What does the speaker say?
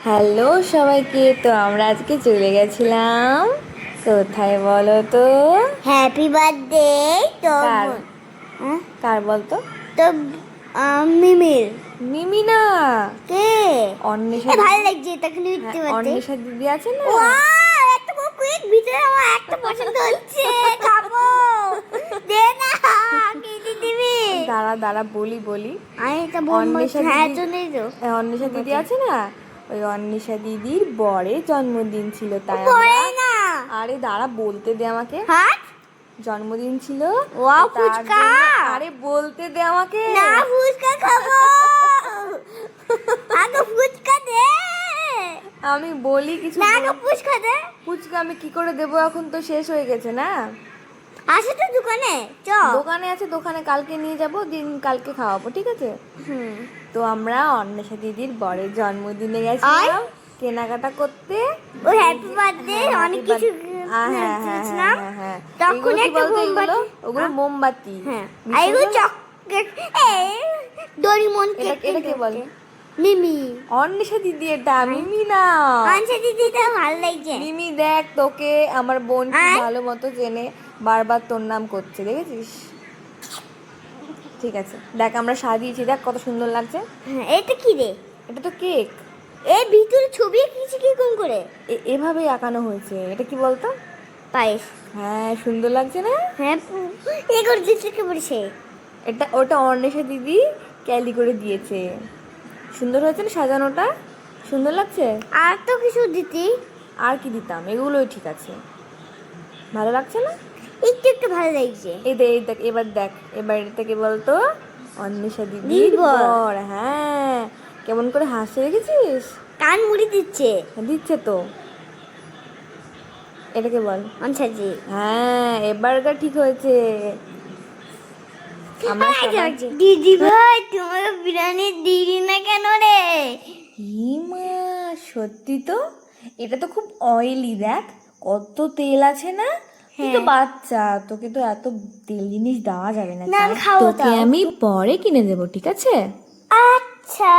Hello সবাইকে, তো আমরা আজকে চলে গেছিলাম কোথায় বলো তো? হ্যাপি বার্থডে তো কার কার বলতো? তো মিমির মিমি না, কে অন্বেষা ভালো দিদি। লাগছে তাকে হ্যাঁ, লিখতে পারতে। অন্বেষা দিদি আছে না? ওয়াও একটা কুইক ভিতরে আমার একটা পছন্দ হচ্ছে, খাবো দে না, কেটে দিবি। দাঁড়া দাঁড়া বলি আমি এটা বোম্বা অন্বেষা হ্যাঁ দিদি, তো নেই তো অন্বেষা দিদি আছে না, ওই অন্বেষা দিদির বরের জন্মদিন ছিল, তাই পড়ে আমরা না। আরে দাঁড়া বলতে দে আমাকে। হ্যাঁ জন্মদিন ছিল, ওয়াও তো তার ফুচকা। জন্য- আরে বলতে দে আমাকে। না ফুচকা খাবো, আগে ফুচকা দে। আমি বলি কিছু না আগে ফুচকা দে। ফুচকা আমি কি করে দেবো, এখন তো শেষ হয়ে গেছে না। আসে তো দোকানে চ। দোকানে আছে, দোকানে কালকে নিয়ে যাব, দিন কালকে খাওয়াবো, ঠিক আছে? হুম তো আমরা অন্বেষা দিদির বরের জন্মদিনে গেছিলাম কেনাকাটা করতে। ও হ্যাপি বার্থডে অনেক কিছু কিনেছিলাম। তখন একটা মোমবাতি, ওগুলো মোমবাতি। হ্যাঁ আর মিশে এগুলো গেল। চকলেট, এই ডোরিমন কেক। এটা কে বল? মিমি। অন্বেষা দিদি, এটা মিমি না। আচ্ছা দিদিটা ভালো লাগছে। মিমি দেখ, তোকে আমার বোন কি আর? ভালো মতো চেনে, বারবার তোর নাম করছে, দেখেছিস? ঠিক আছে, দেখ আমরা সাজিয়েছি, দেখ কত সুন্দর লাগছে। হ্যাঁ, এটা কি রে? এটা তো কেক। এর ভিতরে ছবি এঁকেছি কি কোন করে? এভাবেই আঁকানো হয়েছে। এটা কি বলতো? পায়েস। হ্যাঁ, সুন্দর লাগছে না? হ্যাঁ এগুলো দিতে কে বলেছে? ওটা অর্ণেশা দিদি ক্যালি করে দিয়েছে। সুন্দর হয়েছে না সাজানোটা? সুন্দর লাগছে। আর তো কিছু দিতি? আর কি দিতাম, এগুলোই ঠিক আছে। ভালো লাগছে না? একটু একটু ভালো লাগছে। এই দেখ, এবার এটা কে বলতো? অন্বেষা দিদির দিদির বর। বর। হ্যাঁ, কেমন করে হাসছে দেখেছিস? কান মুড়ি দিচ্ছে। দিচ্ছে তো। এটাকে বল। আচ্ছা জি। হ্যাঁ, এবারকার ঠিক হয়েছে। আমরা সবাই দিদি ভাই তোমার বিরিয়ানি দিলি না কেন রে? হিমা, সত্যি তো। এটা তো খুব অয়েলি, দেখ কত তেল আছে না। তুই তো বাচ্চা, তোকে তো এত তেল জিনিস দেওয়া যাবে না। না খাও তোকে আমি পরে কিনে দেবো, ঠিক আছে? আচ্ছা।